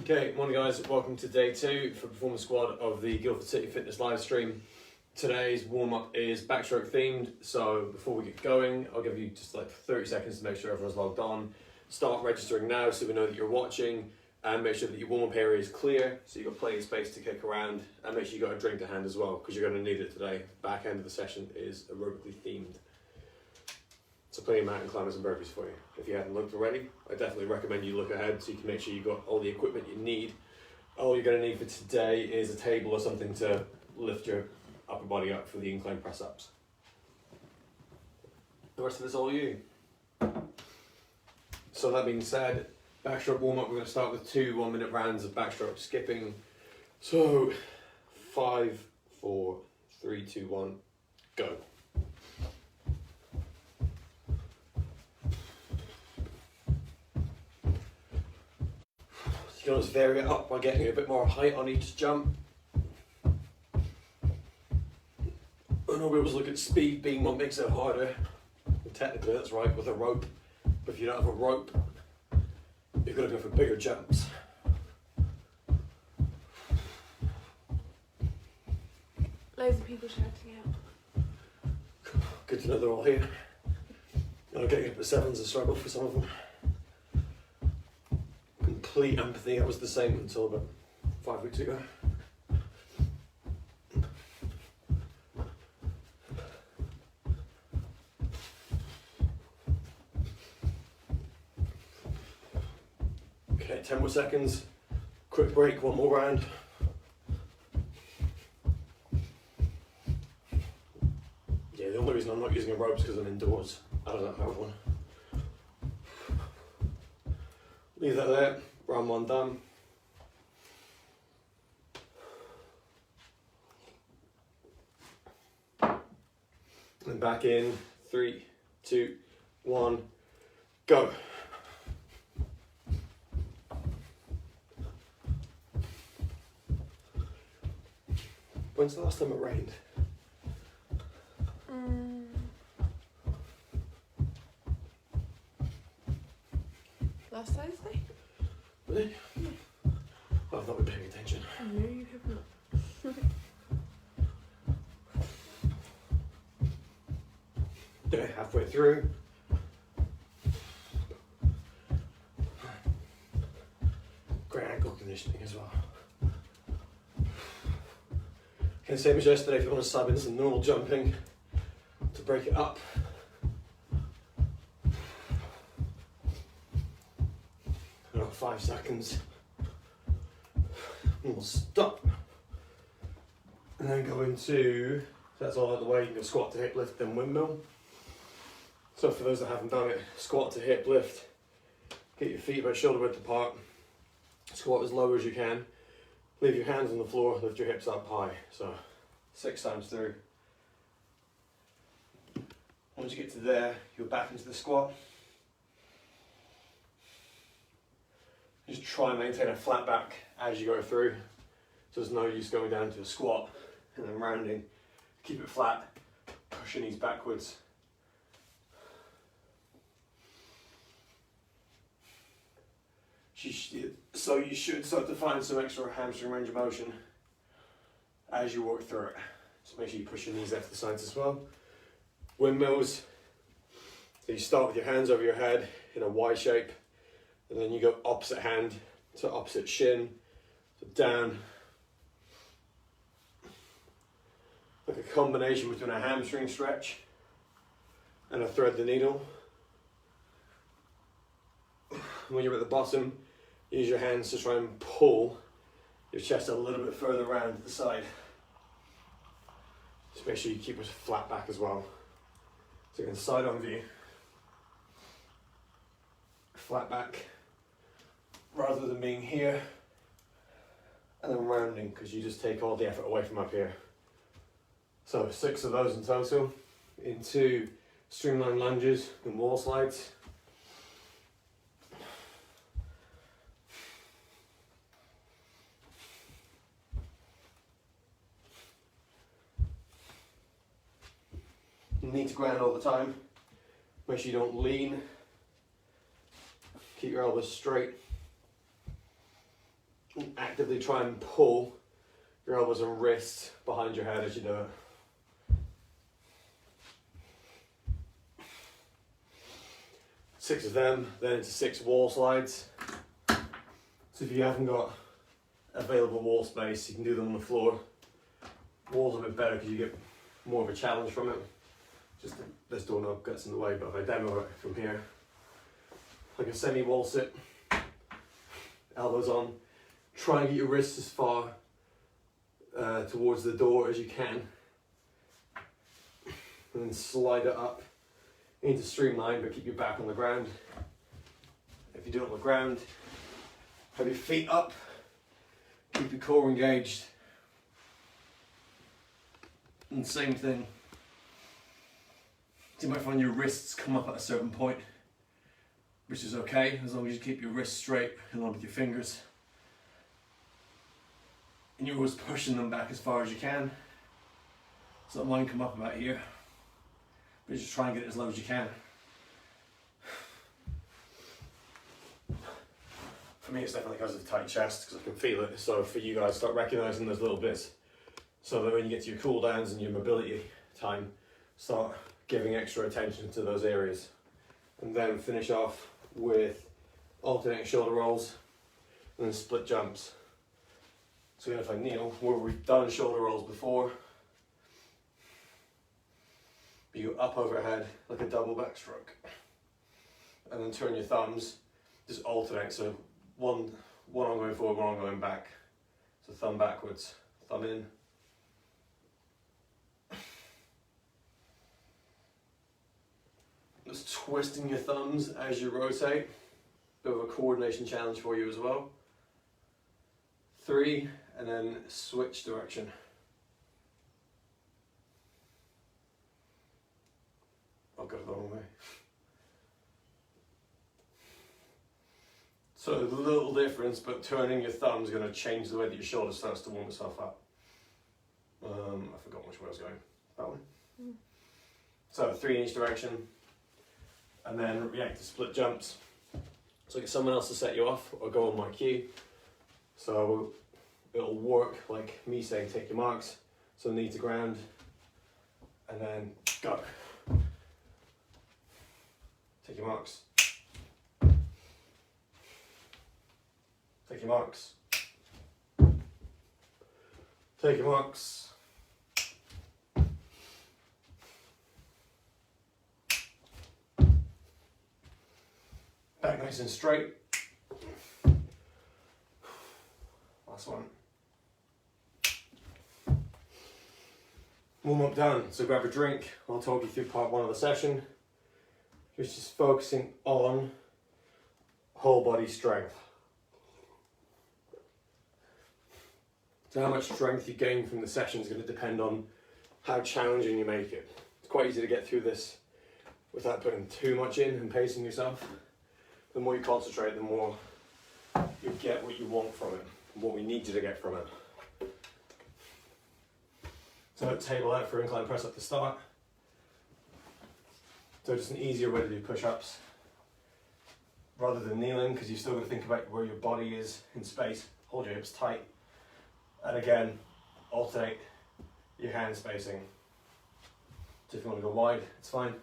Okay, morning guys, welcome to day 2 for Performance Squad of the Guildford City Fitness live stream. Today's warm-up is backstroke themed, so before we get going, I'll give you just like 30 seconds to make sure everyone's logged on. Start registering now so we know that you're watching, and make sure that your warm-up area is clear so you've got plenty of space to kick around, and make sure you've got a drink to hand as well because you're going to need it today. Back end of the session is aerobically themed. So plenty of mountain climbers and burpees for you. If you haven't looked already, I definitely recommend you look ahead so you can make sure you've got all the equipment you need. All you're going to need for today is a table or something to lift your upper body up for the incline press ups. The rest of it's all you. So that being said, backstroke warm up, we're going to start with 2 1-minute rounds of backstroke skipping. So 5, 4, 3, 2, 1, go. You can always vary it up by getting a bit more height on each jump. I know we always look at speed being what makes it harder. And technically that's right with a rope, but if you don't have a rope, you're going to go for bigger jumps. Loads of people shouting out. Good to know they're all here. Getting up at 7's a struggle for some of them. Complete empathy, I was the same until about 5 weeks ago. Okay, 10 more seconds, quick break, 1 more round. Yeah, the only reason I'm not using a rope is because I'm indoors. I don't have one. Leave that there. Round 1 done. And back in 3, 2, 1, go. When's the last time it rained? Last Thursday? Really? Yeah. Oh, I've not been paying attention. No, you have not. Okay, halfway through. Great ankle conditioning as well. Okay, same as yesterday, if you want to sub in some normal jumping to break it up. Another 5 seconds. And we'll stop. And then go into, so that's all out of the way, you can go squat to hip lift, then windmill. So for those that haven't done it, squat to hip lift, get your feet about shoulder width apart, squat as low as you can, leave your hands on the floor, lift your hips up high. So 6 times through. Once you get to there, you're back into the squat. Just try and maintain a flat back as you go through. So there's no use going down to a squat and then rounding. Keep it flat, push your knees backwards. So you should start to find some extra hamstring range of motion as you work through it. So make sure you push your knees out to the sides as well. Windmills. So you start with your hands over your head in a Y shape, and then you go opposite hand to opposite shin, so down. Like a combination between a hamstring stretch and a thread the needle. When you're at the bottom, use your hands to try and pull your chest a little bit further around to the side. Just make sure you keep a flat back as well. So again, side on view. Flat back, rather than being here and then rounding, because you just take all the effort away from up here. So 6 of those in total, into streamline lunges and wall slides. You need to ground all the time. Make sure you don't lean. Keep your elbows straight. And actively try and pull your elbows and wrists behind your head as you do it. Six of them, then into 6 wall slides. So if you haven't got available wall space, you can do them on the floor. Walls are a bit better because you get more of a challenge from it. Just this doorknob gets in the way, but if I demo it from here, like a semi-wall sit, elbows on, try and get your wrists as far towards the door as you can, and then slide it up into streamline, but keep your back on the ground. If you do it on the ground, have your feet up, keep your core engaged, and same thing. You might find your wrists come up at a certain point, which is okay as long as you keep your wrists straight along with your fingers. And you're always pushing them back as far as you can. So mine come up about here, but just try and get it as low as you can. For me, it's definitely because of the tight chest, because I can feel it. So for you guys, start recognizing those little bits, so that when you get to your cool downs and your mobility time, start giving extra attention to those areas. And then finish off with alternating shoulder rolls and then split jumps. So if I kneel, where we've done shoulder rolls before, you go up overhead like a double backstroke, and then turn your thumbs, just alternate. So one arm going forward, one arm going back. So thumb backwards, thumb in. Just twisting your thumbs as you rotate. Bit of a coordination challenge for you as well. 3, and then switch direction. I've got it the wrong way. So the little difference, but turning your thumb is going to change the way that your shoulder starts to warm itself up. I forgot which way I was going. That one. So 3 in each direction, and then react to split jumps. So get someone else to set you off, or go on my cue. So it'll work like me saying take your marks, so knee to ground, and then go. Take your marks. Take your marks. Take your marks. Back nice and straight. Last one. Warm up done. So grab a drink. I'll talk you through part 1 of the session. Just focusing on whole body strength. So how much strength you gain from the session is going to depend on how challenging you make it. It's quite easy to get through this without putting too much in and pacing yourself. The more you concentrate, the more you get what you want from it, what we need you to get from it. So table out for incline press up to start. So just an easier way to do push-ups rather than kneeling, because you've still got to think about where your body is in space. Hold your hips tight. And again, alternate your hand spacing. So if you want to go wide, it's fine.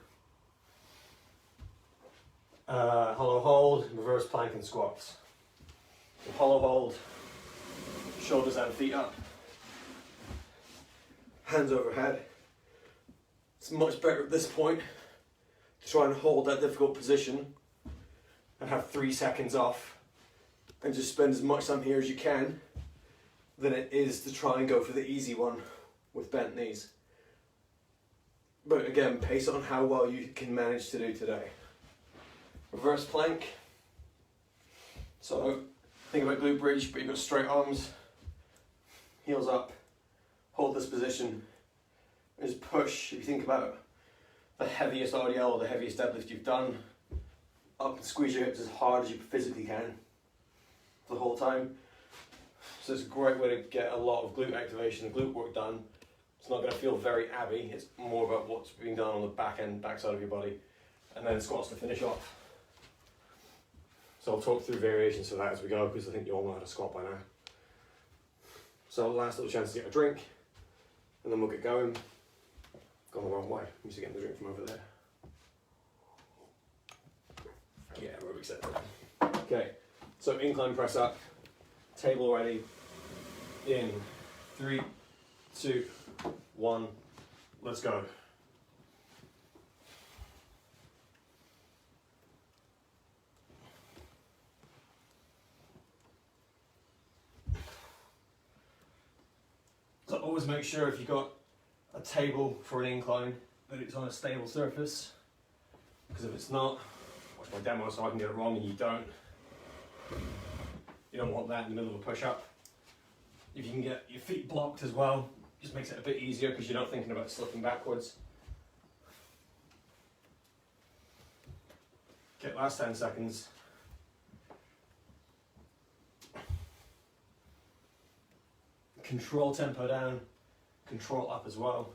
Hollow hold, reverse plank and squats. So hollow hold, shoulders and feet up. Hands overhead. It's much better at this point to try and hold that difficult position and have 3 seconds off and just spend as much time here as you can than it is to try and go for the easy one with bent knees. But again, pace on how well you can manage to do today. Reverse plank. So think about glute bridge, but you've got straight arms, heels up, hold this position, and just push. If you think about the heaviest RDL or the heaviest deadlift you've done, up and squeeze your hips as hard as you physically can the whole time. So it's a great way to get a lot of glute activation and glute work done. It's not going to feel very abby, it's more about what's being done on the backside of your body. And then squats to finish off. So I'll talk through variations of that as we go, because I think you all know how to squat by now. So last little chance to get a drink, and then we'll get going. Gone the wrong way. I'm used to getting the drink from over there. Yeah, aerobic set. Okay, so incline press up, table ready, in 3, 2, 1, let's go. So always make sure if you've got a table for an incline that it's on a stable surface, because if it's not, watch my demo so I can get it wrong and you don't want that in the middle of a push-up. If you can get your feet blocked as well, just makes it a bit easier because you're not thinking about slipping backwards. Okay, last 10 seconds. Control tempo down, control up as well.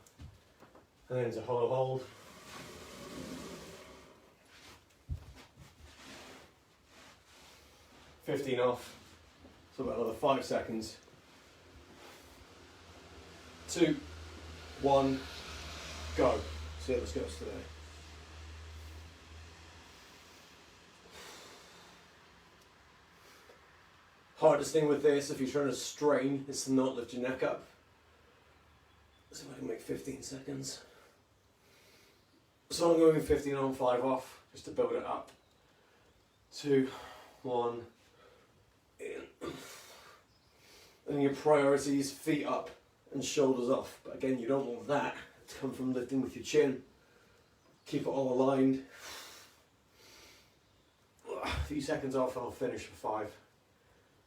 And then into hollow hold. $15 off. So about another 5 seconds. 2, 1, go. See how this goes today. Hardest thing with this, if you're trying to strain, is to not lift your neck up. So I can make 15 seconds. So I'm going 15 on, 5 off, just to build it up. 2, 1, in. And your priorities, feet up and shoulders off. But again, you don't want that to come from lifting with your chin. Keep it all aligned. A few seconds off and I'll finish for 5,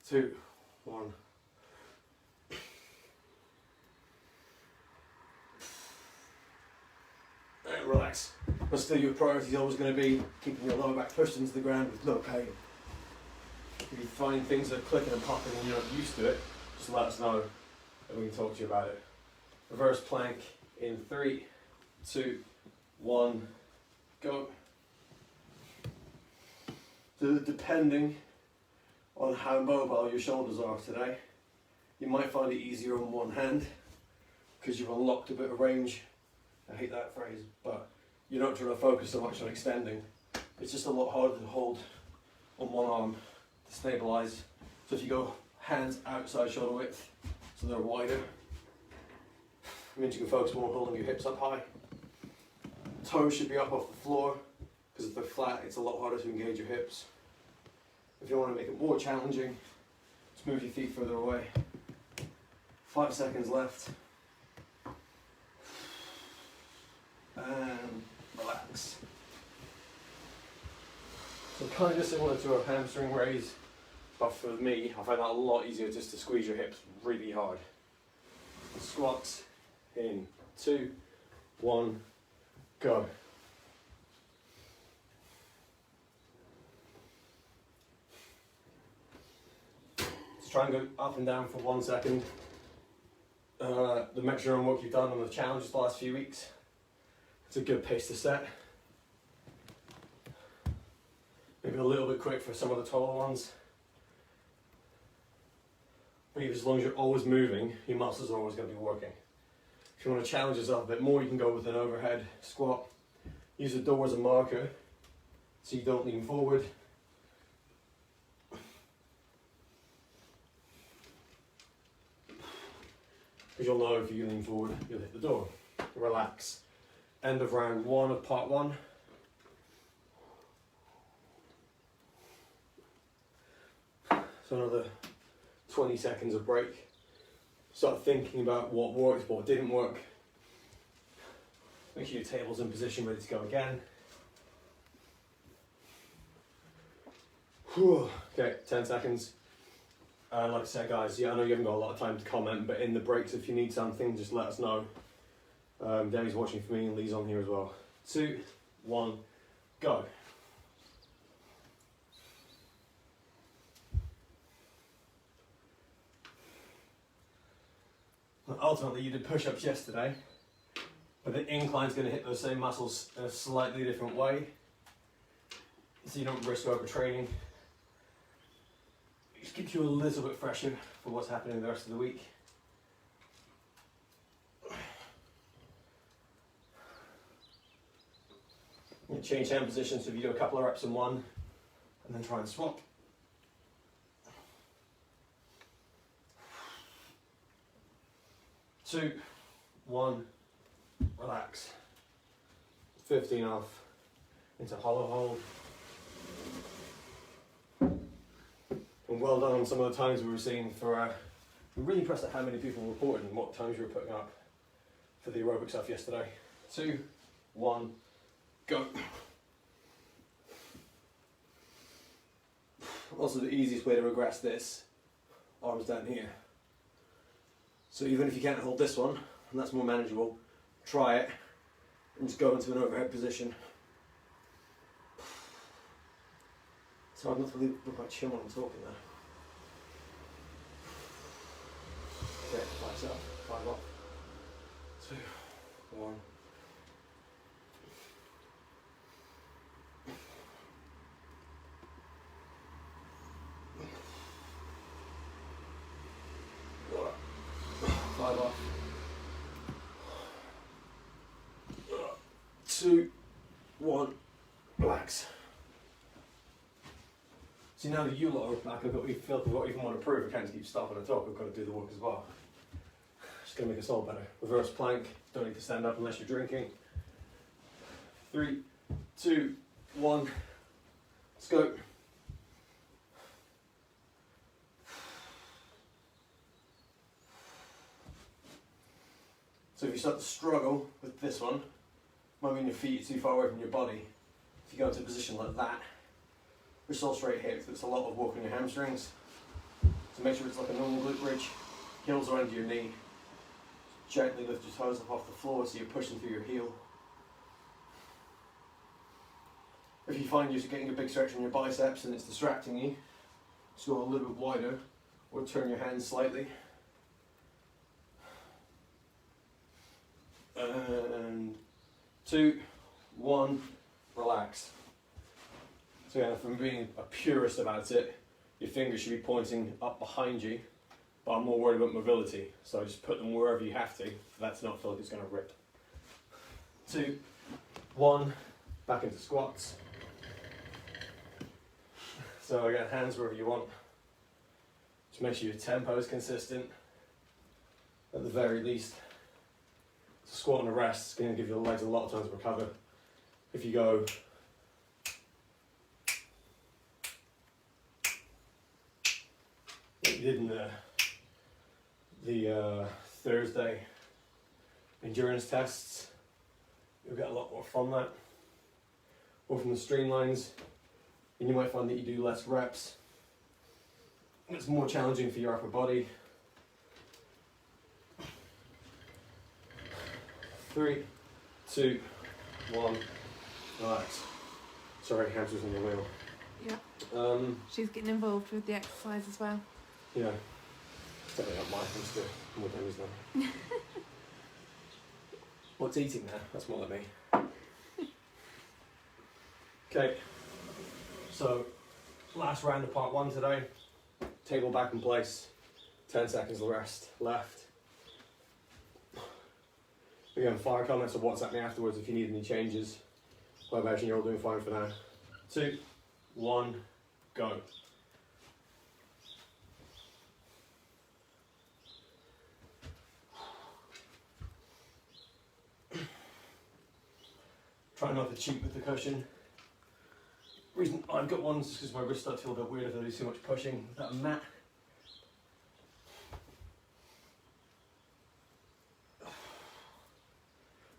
2, 1. And relax. But still your priority is always going to be keeping your lower back pushed into the ground with low pain. If you find things that are clicking and popping and you're not used to it, just let us know and we can talk to you about it. Reverse plank in 3, 2, 1, go. So depending on how mobile your shoulders are today, you might find it easier on one hand because you've unlocked a bit of range. I hate that phrase, but you're not trying to focus so much on extending. It's just a lot harder to hold on one arm to stabilize. So if you go hands outside shoulder width, so they're wider, it means you can focus more on holding your hips up high. Toes should be up off the floor, because if they're flat, it's a lot harder to engage your hips. If you want to make it more challenging, just move your feet further away. 5 seconds left. And relax. So kind of similar to a hamstring raise, but for me, I find that a lot easier just to squeeze your hips really hard. Squats in 2, 1, go. Just try and go up and down for 1 second. The metronome work you've done on the challenges the last few weeks, it's a good pace to set. Maybe a little bit quick for some of the taller ones. But as long as you're always moving, your muscles are always going to be working. If you want to challenge yourself a bit more, you can go with an overhead squat. Use the door as a marker so you don't lean forward. Because you'll know if you lean forward, you'll hit the door. Relax. End of round 1 of part 1. So another 20 seconds of break. Start thinking about what worked, what didn't work. Make sure your table's in position, ready to go again. Whew. Okay, 10 seconds. And like I said, guys, yeah, I know you haven't got a lot of time to comment, but in the breaks, if you need something, just let us know. Danny's watching for me and Lee's on here as well. 2, 1, go. Ultimately, you did push-ups yesterday, but the incline's going to hit those same muscles in a slightly different way, so you don't risk overtraining. It just keeps you a little bit fresher for what's happening the rest of the week. And change hand position, so if you do a couple of reps in one, and then try and swap. 2, 1, relax. 15 off, into hollow hold. And well done on some of the times we were seeing for, I'm really impressed at how many people reported and what times you were putting up for the aerobic stuff yesterday. 2, 1, go. Also the easiest way to regress this, arms down here. So even if you can't hold this one, and that's more manageable, try it and just go into an overhead position. It's hard not to look like chin when I'm talking there. Okay, 5 up, 5 up. 2, 1. Off. 2, 1, relax. See, now that you lot are back, I've got to feel I've got even more to prove. I can't just keep stopping and talk, I've got to do the work as well. Just going to make us all better. Reverse plank, don't need to stand up unless you're drinking. 3, 2, 1, let's go. So if you start to struggle with this one, might mean your feet are too far away from your body. If you go into a position like that, wrist all straight hips, it's a lot of work on your hamstrings. So make sure it's like a normal glute bridge, heels are under your knee. Gently lift your toes up off the floor so you're pushing through your heel. If you find you're getting a big stretch on your biceps and it's distracting you, just go a little bit wider or turn your hands slightly. And 2, 1, relax. So yeah, if I'm being a purist about it, your fingers should be pointing up behind you, but I'm more worried about mobility, so just put them wherever you have to, for that to not feel like it's going to rip. 2, 1, back into squats. So again, hands wherever you want. Just make sure your tempo is consistent, at the very least. Squat and a rest is going to give your legs a lot of time to recover. If you go like you did in the Thursday endurance tests, you'll get a lot more from that. Or from the streamlines, and you might find that you do less reps. And it's more challenging for your upper body. 3, 2, 1, relax. Sorry, hamsters on the wheel. Yeah. She's getting involved with the exercise as well. Yeah. Definitely not my hamster. More damage than. What's eating there? That's more like me. Okay. So, last round of part 1 today. Table back in place. 10 seconds of rest left. Again, fire comments or WhatsApp me afterwards if you need any changes. I imagine you're all doing fine for now. 2, 1, go. Try not to cheat with the cushion. The reason I've got one is just because my wrist starts to feel a bit weird if I do too much pushing with that mat.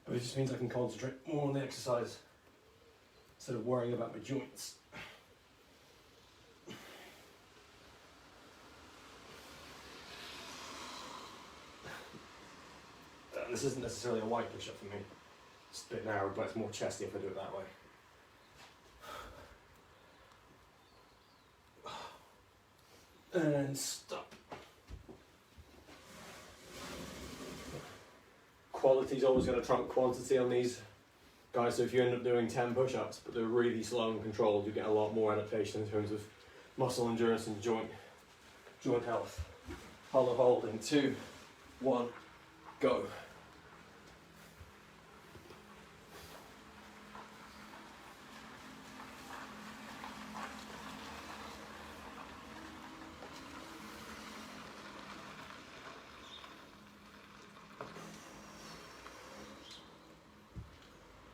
But it just means I can concentrate more on the exercise instead of worrying about my joints. And this isn't necessarily a wide push-up for me. It's a bit narrow, but it's more chesty if I do it that way. And stop. Quality is always going to trump quantity on these guys, so if you end up doing 10 push-ups but they're really slow and controlled, you get a lot more adaptation in terms of muscle endurance and joint health. Hollow hold in 2, 1, go.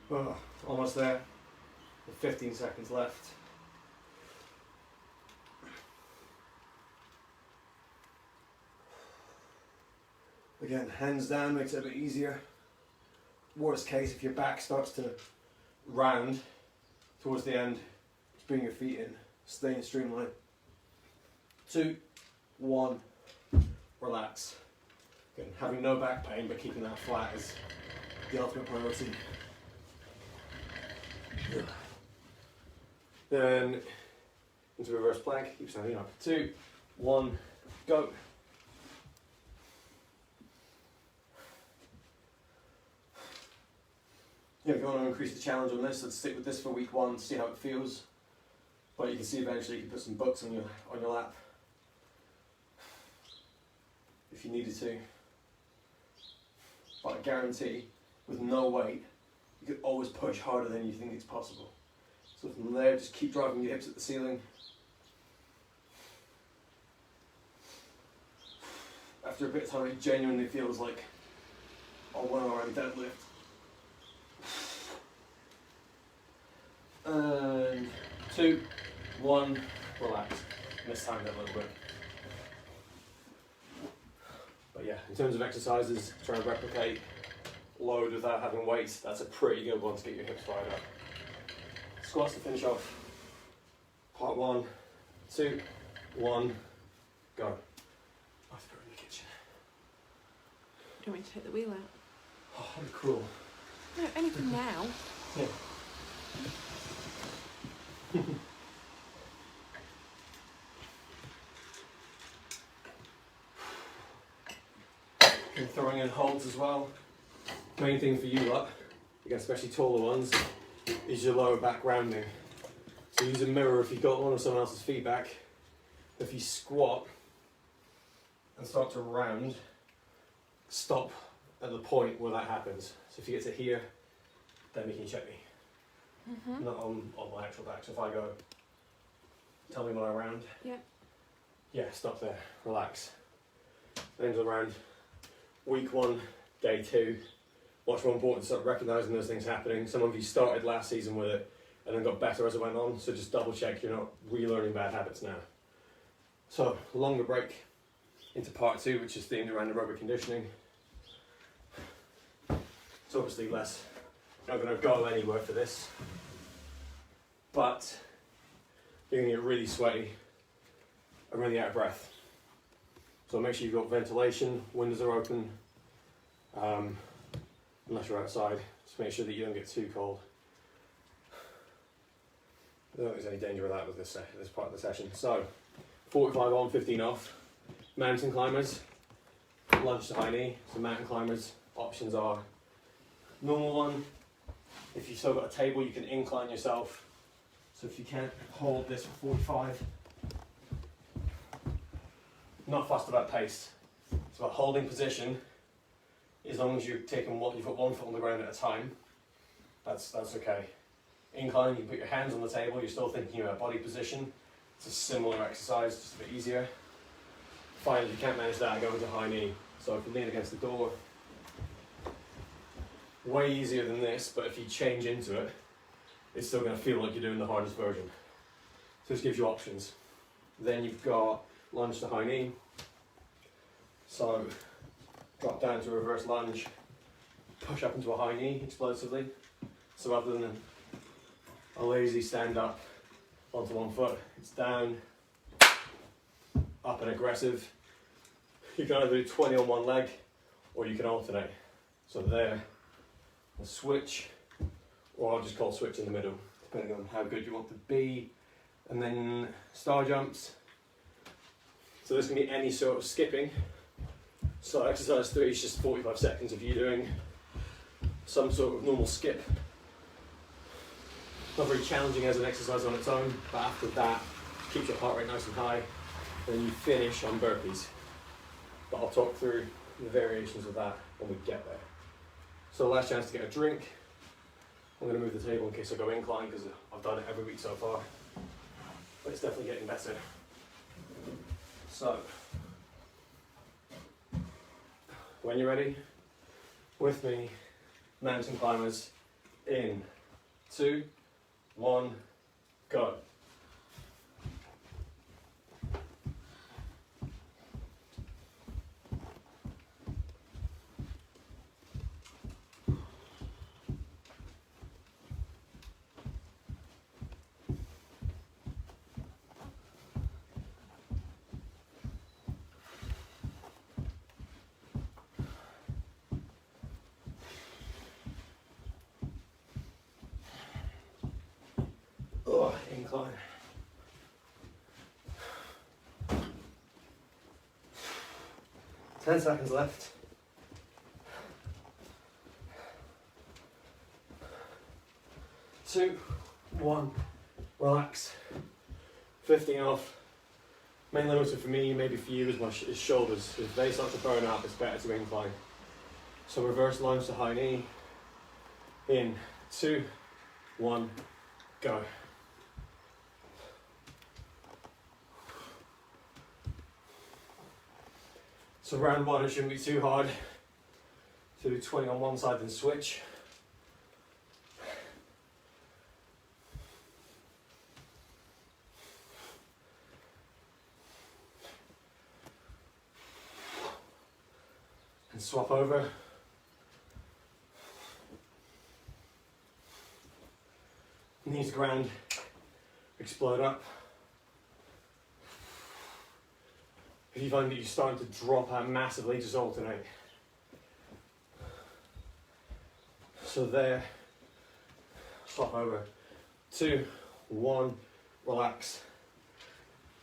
Oh, almost there. 15 seconds left. Again, hands down makes it a bit easier. Worst case, if your back starts to round towards the end, just bring your feet in, stay in streamline. 2, 1, relax. Again, having no back pain but keeping that flat is the ultimate priority. Then into reverse plank, keep standing up. 2, 1, go. Yeah, if you want to increase the challenge on this, let's stick with this for week 1, see how it feels. But you can see eventually you can put some books on your lap if you needed to. But I guarantee, with no weight, you could always push harder than you think it's possible. So from there, just keep driving your hips at the ceiling. After a bit of time, it genuinely feels like a 1 hour deadlift. And 2, 1, relax. Miss time that a little bit. But yeah, in terms of exercises, trying to replicate load without having weight, that's a pretty good one to get your hips fired up. Squats to finish off. Part 1, 2, 1, go. I have to put it in the kitchen. Do you want me to take the wheel out? Oh, that'd be cruel. No, only for now. Yeah. And throwing in holds as well. Main thing for you lot, again, especially taller ones, is your lower back rounding. So use a mirror if you've got one or someone else's feedback. If you squat and start to round, stop at the point where that happens. So if you get to here, then you can check me. Not on my actual back. So if I go, tell me when I round. Yeah. Yeah, stop there, relax. Then to round. Week 1, day 2. Much more important to start recognising those things happening. Some of you started last season with it and then got better as it went on, so just double check you're not relearning bad habits now. So, longer break into part 2, which is themed around aerobic conditioning. It's obviously less, not going to go anywhere for this, but you're going to get really sweaty and really out of breath. So make sure you've got ventilation, windows are open, unless you're outside, just make sure that you don't get too cold. I don't think there's any danger of that with this part of the session. So, 45 on, 15 off. Mountain climbers, lunge to high knee. So mountain climbers, options are normal one. If you've still got a table, you can incline yourself. So if you can't hold this for 45, not fussed about pace. It's about holding position. As long as you're taking you've got one foot on the ground at a time, that's okay. Incline, you can put your hands on the table, you're still thinking about body position. It's a similar exercise, just a bit easier. Fine, if you can't manage that, go into high knee. So if you lean against the door, way easier than this, but if you change into it, it's still going to feel like you're doing the hardest version. So this gives you options. Then you've got lunge to high knee. So drop down to a reverse lunge, push up into a high knee explosively. So rather than a lazy stand up onto one foot, it's down, up and aggressive. You can either do 20 on one leg or you can alternate. So there, a switch, or I'll just call switch in the middle, depending on how good you want to be. And then star jumps. So this can be any sort of skipping. So exercise 3 is just 45 seconds of you doing some sort of normal skip. Not very challenging as an exercise on its own, but after that, keeps your heart rate nice and high. And then you finish on burpees. But I'll talk through the variations of that when we get there. So last chance to get a drink. I'm going to move the table in case I go incline because I've done it every week so far. But it's definitely getting better. So, when you're ready, with me, mountain climbers, In 2, 1, go. Oh, incline. Ten seconds left. 2, 1, relax. 15 off. Main limiter for me, maybe for you, is shoulders. If they start to burn up, it's better to incline. So reverse lunge to high knee. In 2, 1, go. So round one, it shouldn't be too hard. So do 20 on one side, then switch. And swap over. Knees to ground, explode up. If you find that you're starting to drop out massively, just alternate. So there, swap over. 2, 1, relax.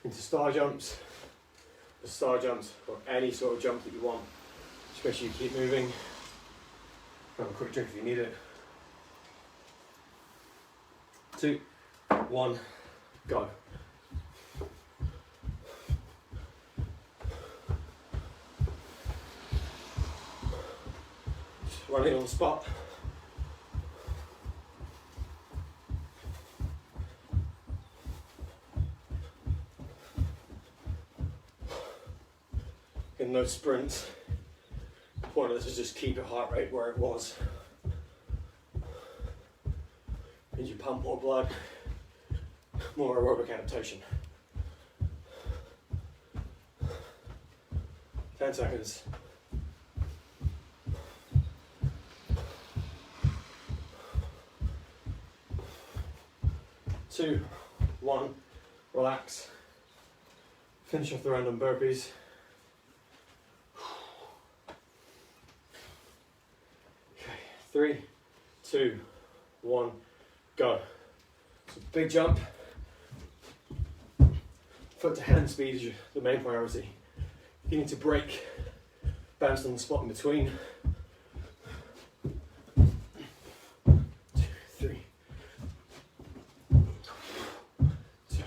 Into star jumps, or any sort of jump that you want. Especially you keep moving. Have a quick drink if you need it. 2, 1, go. Just running on the spot. And no sprints. The point of this is just keep your heart rate where it was. Means you pump more blood, more aerobic adaptation. 10 seconds. Two, one, relax. Finish off the round on burpees. Okay, 3, 2, 1, go. So big jump. Foot to hand speed is the main priority. You need to break, bounce on the spot in between. 2, 3. 2, 3.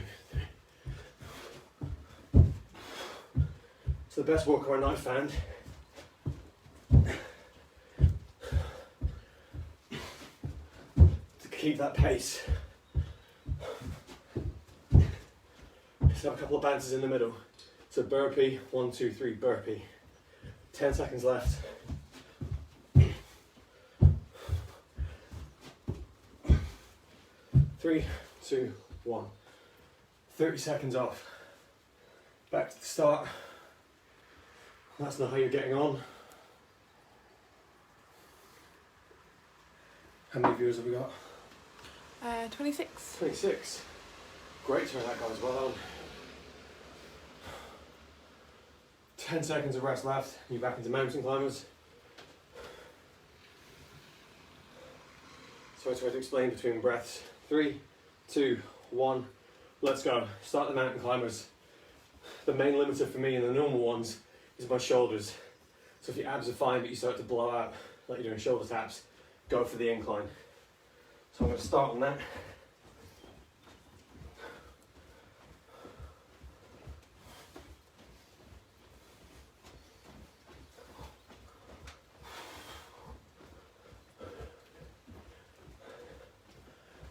So the best walk around I found to keep that pace. Just have a couple of bounces in the middle. So burpee, 1, 2, 3, burpee. 10 seconds left. 3, 2, 1. 30 seconds off. Back to the start. That's not how you're getting on. How many viewers have we got? 26. 26. Great turn that guys, well done. 10 seconds of rest left, you're back into mountain climbers. So I tried to explain between breaths. 3, 2, 1, let's go. Start the mountain climbers. The main limiter for me in the normal ones is my shoulders. So if your abs are fine but you start to blow out, like you're doing shoulder taps, go for the incline. So I'm going to start on that.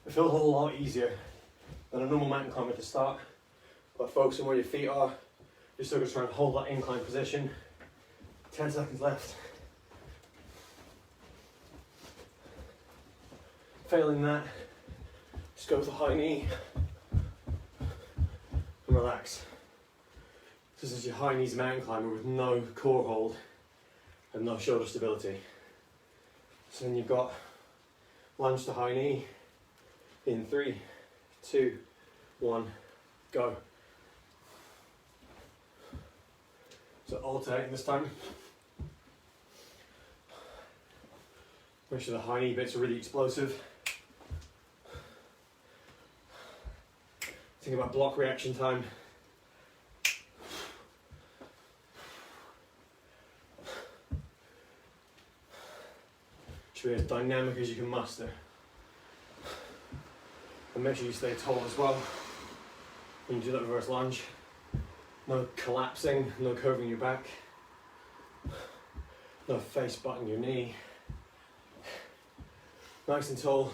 It feels a lot easier than a normal mountain climb at the start. But focus on where your feet are. You're still going to try and hold that incline position. 10 seconds left. Failing that, just go with the high knee and relax. This is your high knees mountain climber with no core hold and no shoulder stability. So then you've got lunge to high knee in 3, 2, 1, go. So alternating this time. Make sure the high knee bits are really explosive. Think about block reaction time. Should be as dynamic as you can muster. And make sure you stay tall as well when you do that reverse lunge. No collapsing, no curving your back, no face butting your knee. Nice and tall,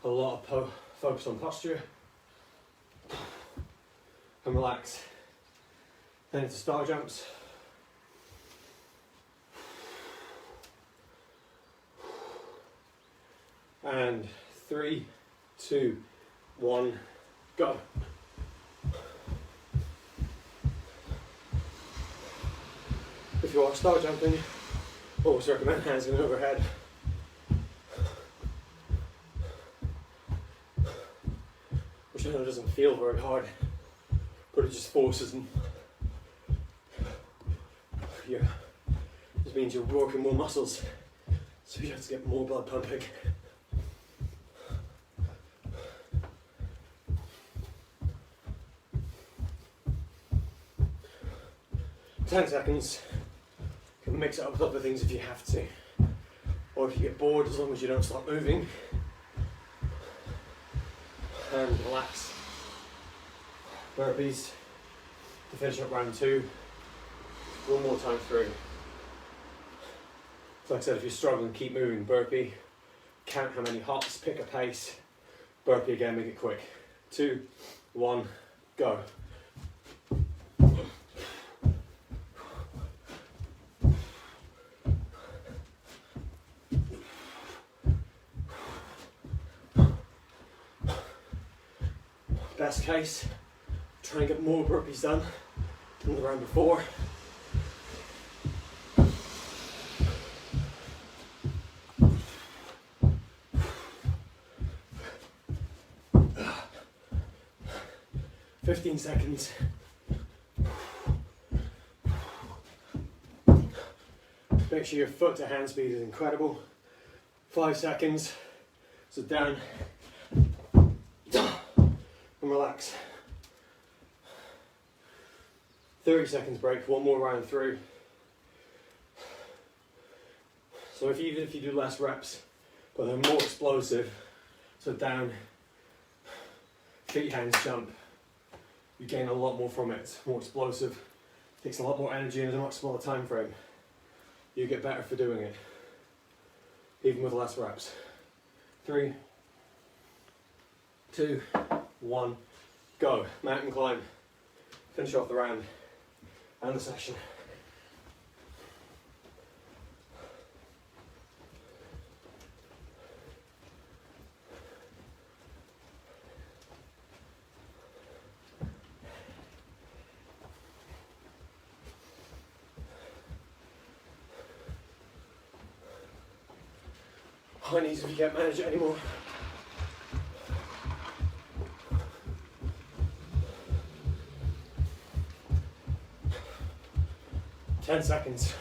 a lot of focus on posture, and relax. Then into star jumps. And 3, 2, 1, go. If you are star jumping, always recommend hands going overhead. Which I know doesn't feel very hard, but it just forces them. Yeah, this means you're working more muscles, so you have to get more blood pumping. 10 seconds. You can mix it up with other things if you have to, or if you get bored, as long as you don't stop moving. And relax. Burpees to finish up round 2. One more time through. So like I said, if you're struggling, keep moving. Burpee, count how many hops, pick a pace. Burpee again, make it quick. 2, 1, go. Best case, try and get more burpees done than the round before. "15 seconds. Make sure your foot to hand speed is incredible. 5 seconds. So down. And relax. 30 seconds break, one more round through. So even if you do less reps, but they're more explosive, so down, feet, hands, jump, you gain a lot more from it. It's more explosive, takes a lot more energy in a much smaller time frame. You get better for doing it, even with less reps. 3, 2, 1, go. Mountain climb. Finish off the round and the session. High knees if you can't manage it anymore. Ten seconds.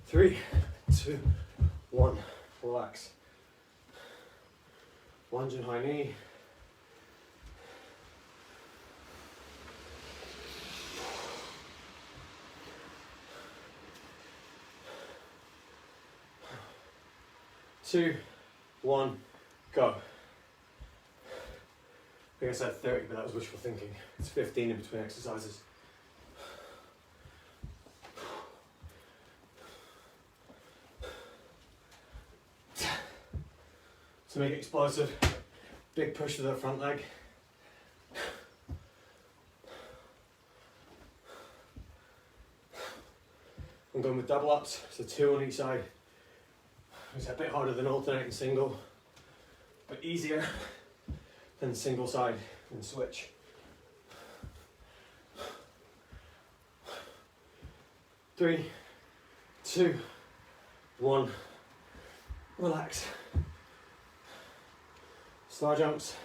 3, 2, 1. Relax. Lunge and high knee. Two, 1, go. I think I said 30, but that was wishful thinking. It's 15 in between exercises. To make it explosive, big push to the front leg. I'm going with double ups, so 2 on each side. It's a bit harder than alternating single, but easier than single side and switch. 3, 2, 1, relax. Star jumps.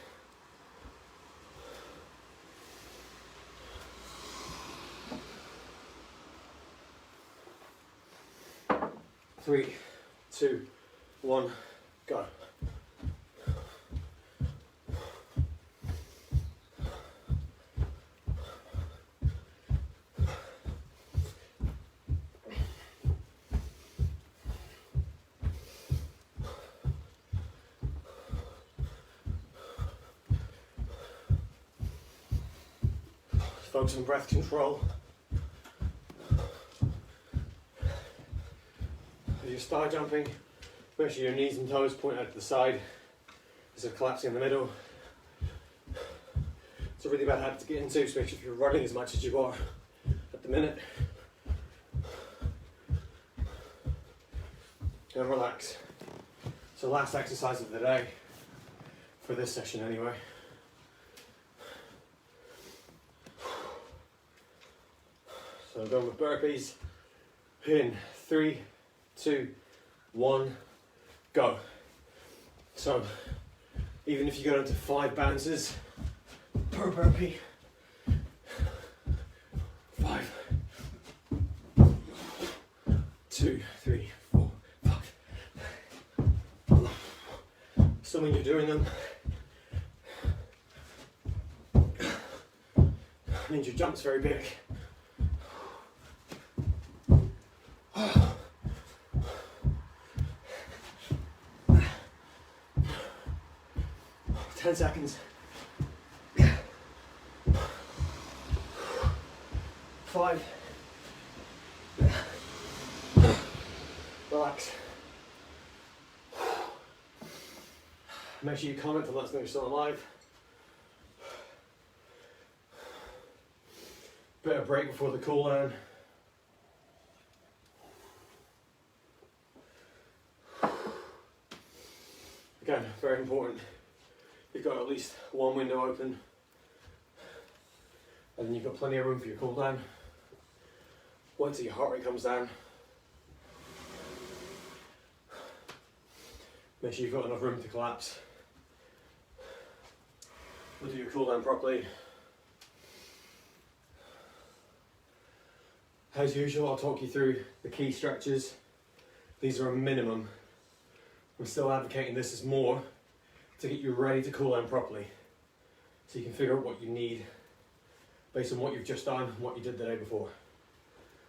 Three, 2, 1, go. Focus on breath control. As you start jumping, make sure your knees and toes point out to the side instead of collapsing in the middle. It's a really bad habit to get into, so make sure if you're running as much as you are at the minute. And relax. So last exercise of the day, for this session anyway. So I'm going with burpees. In 3, 2, 1, go. So even if you go into 5 bounces per burpee, 5, 2, 3, 4, 5. So when you're doing them, it means your jump's very big. 10 seconds. 5. Relax. Make sure you comment to let us know you're still alive. Bit of break before the cool down. Again, very important. You've got at least one window open, and then you've got plenty of room for your cool down. Wait till your heart rate comes down. Make sure you've got enough room to collapse. We'll do your cool down properly. As usual, I'll talk you through the key stretches. These are a minimum. We're still advocating this is more to get you ready to cool down properly. So you can figure out what you need based on what you've just done and what you did the day before.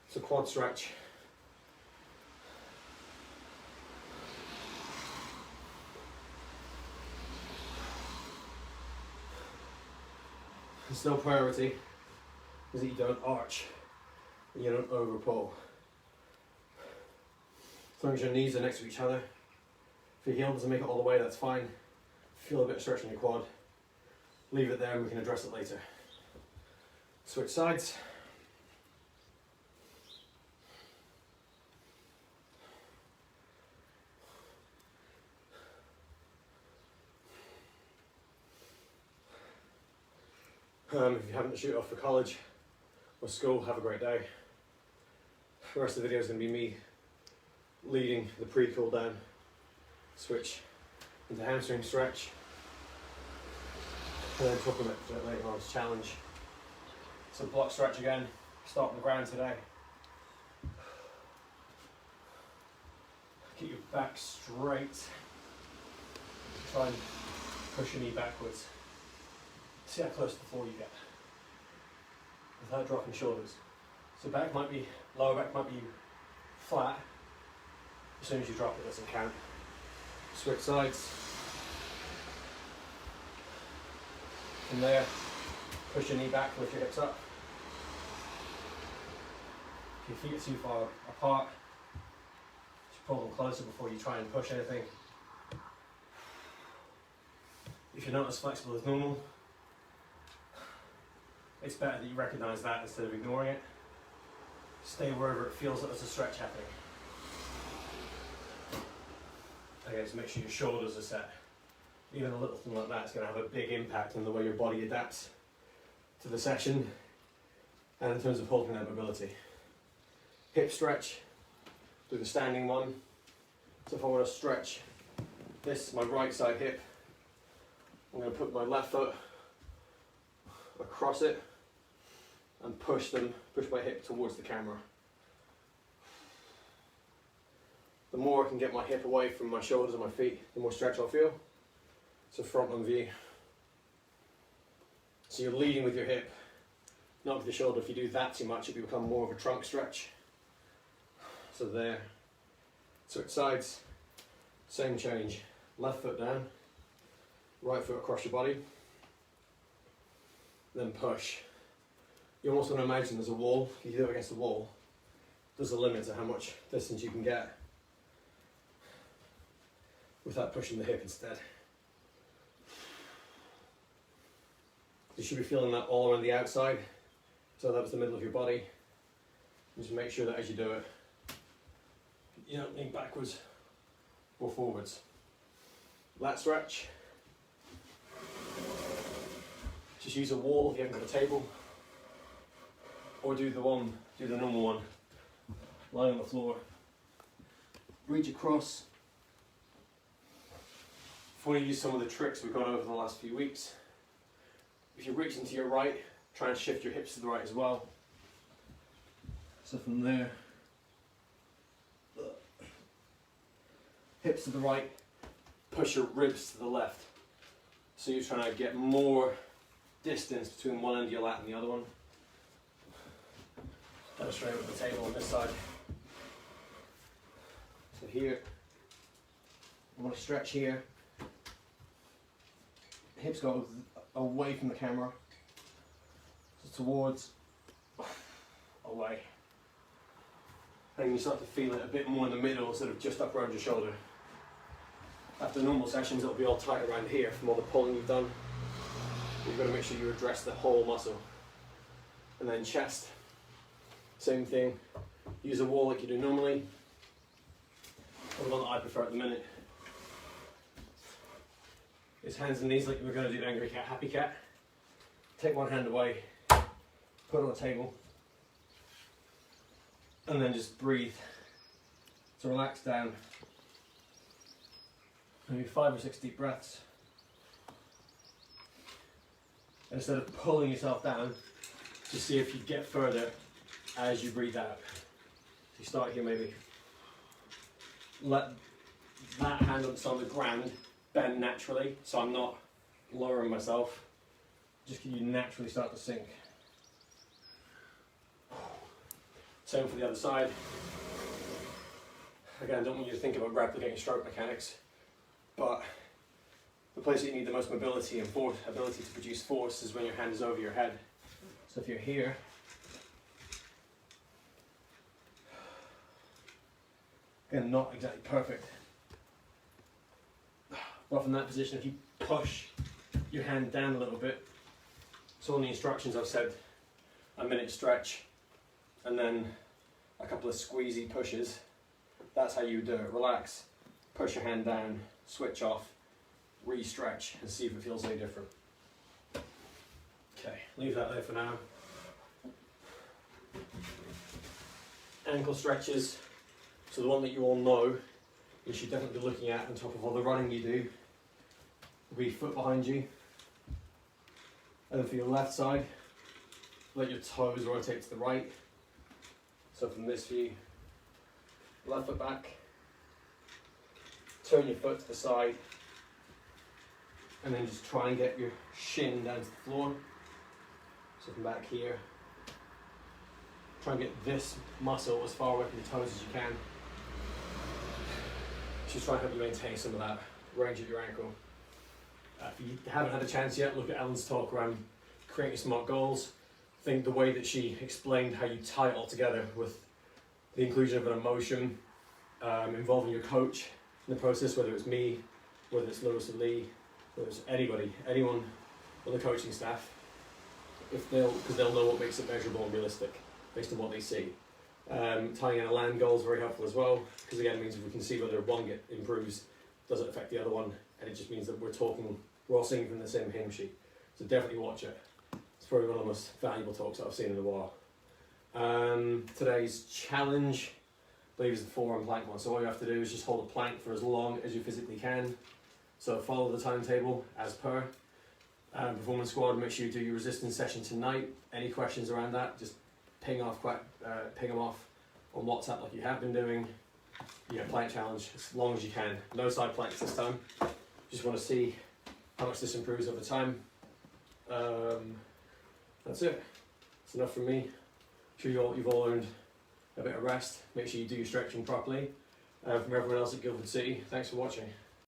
So quad stretch. And still priority is that you don't arch and you don't over pull. As long as your knees are next to each other. If your heel doesn't make it all the way, that's fine. Feel a bit of stretch in your quad. Leave it there and we can address it later. Switch sides. If you haven't to shoot off for college or school, have a great day. The rest of the video is going to be me leading the pre-cool down. Switch into hamstring stretch. And then talk about it later on as challenge. So block stretch again, start on the ground today. Keep your back straight. Try and push your knee backwards. See how close to the floor you get without dropping shoulders. So back might be, lower back might be flat. As soon as you drop it, doesn't count. Switch sides. From there, push your knee back, lift your hips up. If your feet are too far apart, just pull them closer before you try and push anything. If you're not as flexible as normal, it's better that you recognise that instead of ignoring it. Stay wherever it feels like there's a stretch happening. Okay, just make sure your shoulders are set. Even a little thing like that is going to have a big impact on the way your body adapts to the session and in terms of holding that mobility. Hip stretch, do the standing one. So if I want to stretch this, my right side hip, I'm going to put my left foot across it and push my hip towards the camera. The more I can get my hip away from my shoulders and my feet, the more stretch I'll feel. So front on view. So you're leading with your hip, not with the shoulder. If you do that too much, it will become more of a trunk stretch. So there. Switch sides, same change. Left foot down, right foot across your body, then push. You almost want to imagine there's a wall. If you do it against the wall, there's a limit to how much distance you can get without pushing the hip instead. You should be feeling that all around the outside, so that was the middle of your body. Just make sure that as you do it, you don't lean backwards or forwards. Lat stretch. Just use a wall if you haven't got a table, or do the normal one, lie on the floor. Reach across. If you want to use some of the tricks we've gone over the last few weeks, if you're reaching to your right, try and shift your hips to the right as well. So from there, hips to the right, push your ribs to the left. So you're trying to get more distance between one end of your lat and the other one. Illustrate with the table on this side. So here, I want to stretch here. Hips go away from the camera, so towards, away. And you start to feel it a bit more in the middle instead of just up around your shoulder. After normal sessions, it'll be all tight around here from all the pulling you've done. You've got to make sure you address the whole muscle. And then chest, same thing. Use a wall like you do normally, or the one that I prefer at the minute. It's hands and knees like we're going to do angry cat, happy cat. Take one hand away, put it on the table, and then just breathe. So relax down. Maybe 5 or 6 deep breaths. And instead of pulling yourself down, just see if you get further as you breathe out. So you start here maybe. Let that hand on the ground bend naturally, so I'm not lowering myself. Just can you naturally start to sink. Same for the other side. Again, I don't want you to think about replicating stroke mechanics, but the place that you need the most mobility and ability to produce force is when your hand is over your head. So if you're here, again, not exactly perfect, but from that position, if you push your hand down a little bit, so on the instructions I've said a minute stretch and then a couple of squeezy pushes. That's how you do it. Relax, push your hand down, switch off, re-stretch and see if it feels any different. Okay, leave that there for now. Ankle stretches. So the one that you all know you should definitely be looking at on top of all the running you do will be foot behind you. And then for your left side, let your toes rotate to the right. So from this view, left foot back, turn your foot to the side, and then just try and get your shin down to the floor. So from back here, try and get this muscle as far away from your toes as you can. Just try and help you maintain some of that range at your ankle. If you haven't had a chance yet, look at Ellen's talk around creating smart goals. I think the way that she explained how you tie it all together with the inclusion of an emotion, involving your coach in the process, whether it's me, whether it's Lewis and Lee, whether it's anyone on the coaching staff, because they'll know what makes it measurable and realistic based on what they see. Tying in a land goal is very helpful as well, because again it means if we can see whether one improves, does it affect the other one, and it just means that we're all singing from the same hymn sheet. So definitely watch it. It's probably one of the most valuable talks that I've seen in a while. Today's challenge, I believe, is the forearm plank one. So all you have to do is just hold a plank for as long as you physically can. So follow the timetable as per. Performance squad, make sure you do your resistance session tonight. Any questions around that, just ping them off on WhatsApp like you have been doing. Yeah, plank challenge as long as you can. No side planks this time. Just want to see how much this improves over time. That's it. It's enough from me. I'm sure you've all earned a bit of rest. Make sure you do your stretching properly. From everyone else at Guildford City, thanks for watching.